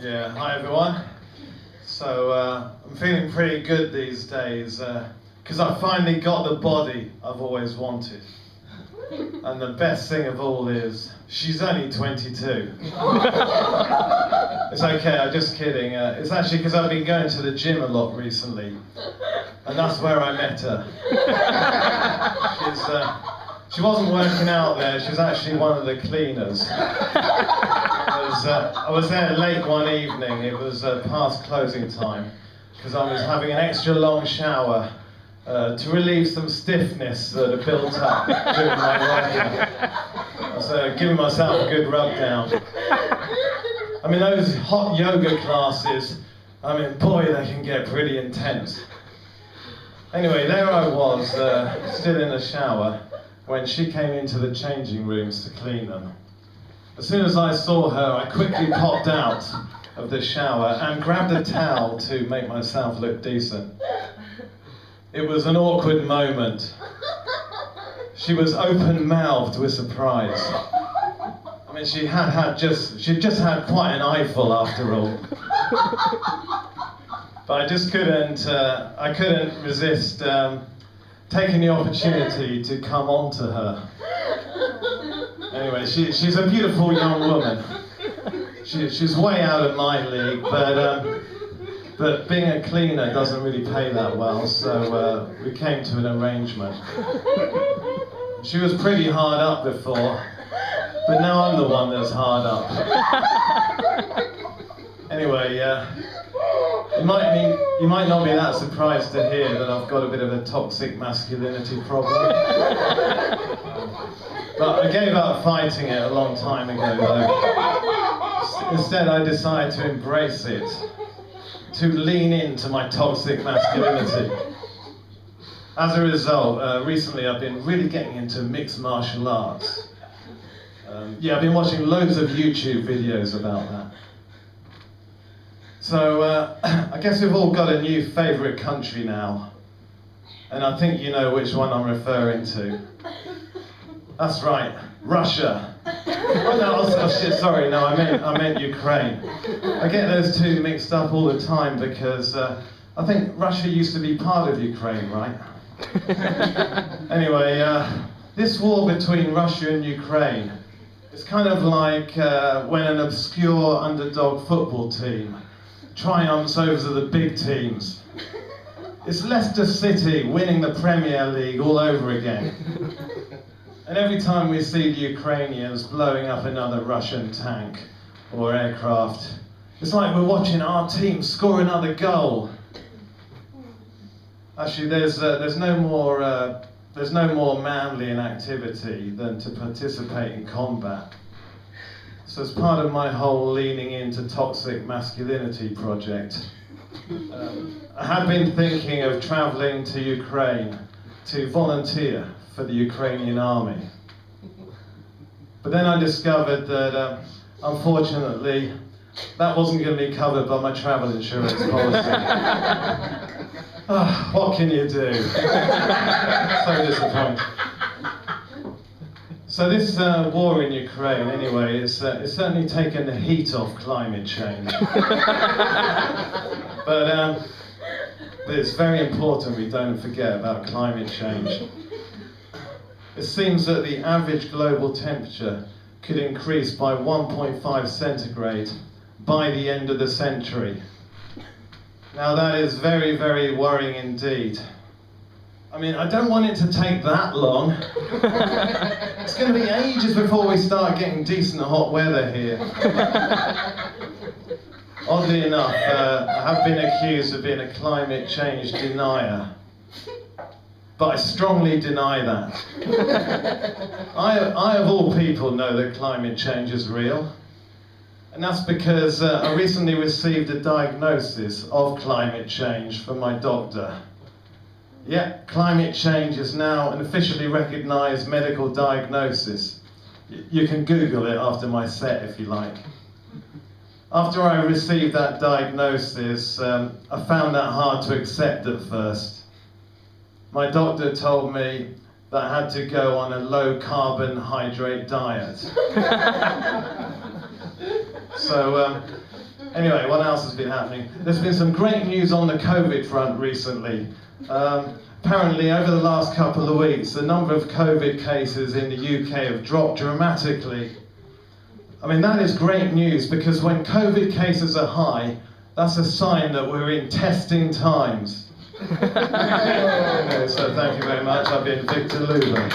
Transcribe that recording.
Yeah, hi everyone. So I'm feeling pretty good these days because I finally got the body I've always wanted. And the best thing of all is, she's only 22. It's okay, I'm just kidding. It's actually because I've been going to the gym a lot recently. And that's where I met her. She wasn't working out there, she was actually one of the cleaners. I was there late one evening, it was past closing time, because I was having an extra long shower to relieve some stiffness that had built up during my workout. I was giving myself a good rub down. I mean, those hot yoga classes, I mean, boy, they can get pretty intense. Anyway, there I was, still in the shower, when she came into the changing rooms to clean them. As soon as I saw her, I quickly popped out of the shower and grabbed a towel to make myself look decent. It was an awkward moment. She was open-mouthed with surprise. I mean, she'd just had quite an eyeful after all. But I just couldn't resist taking the opportunity to come on to her. Anyway, she's a beautiful young woman. She's way out of my league, but being a cleaner doesn't really pay that well, so we came to an arrangement. She was pretty hard up before, but now I'm the one that's hard up. Anyway, you might not be that surprised to hear that I've got a bit of a toxic masculinity problem. But I gave up fighting it a long time ago, though. Instead, I decided to embrace it, to lean into my toxic masculinity. As a result, recently I've been really getting into mixed martial arts. Yeah, I've been watching loads of YouTube videos about that. So, I guess we've all got a new favourite country now. And I think you know which one I'm referring to. That's right, Russia. I meant Ukraine. I get those two mixed up all the time because I think Russia used to be part of Ukraine, right? Anyway, this war between Russia and Ukraine is kind of like when an obscure underdog football team triumphs over the big teams. It's Leicester City winning the Premier League all over again. And every time we see the Ukrainians blowing up another Russian tank or aircraft, it's like we're watching our team score another goal. Actually, there's no more manly an activity than to participate in combat. So as part of my whole leaning into toxic masculinity project, I had been thinking of travelling to Ukraine to volunteer for the Ukrainian army. But then I discovered that, unfortunately, that wasn't going to be covered by my travel insurance policy. What can you do? So disappointing. So this war in Ukraine, anyway, it's certainly taken the heat off climate change. But it's very important we don't forget about climate change. It seems that the average global temperature could increase by 1.5 centigrade by the end of the century. Now that is very, very worrying indeed. I mean, I don't want it to take that long. It's going to be ages before we start getting decent hot weather here. Oddly enough, I have been accused of being a climate change denier. But I strongly deny that. I of all people know that climate change is real. And that's because I recently received a diagnosis of climate change from my doctor. Yeah, climate change is now an officially recognised medical diagnosis. You can Google it after my set if you like. After I received that diagnosis, I found that hard to accept at first. My doctor told me that I had to go on a low carbohydrate diet. So Anyway, what else has been happening? There's been some great news on the COVID front recently. Apparently, over the last couple of weeks, the number of COVID cases in the UK have dropped dramatically. I mean, that is great news, because when COVID cases are high, that's a sign that we're in testing times. Okay, so thank you very much. I've been Victor Luber.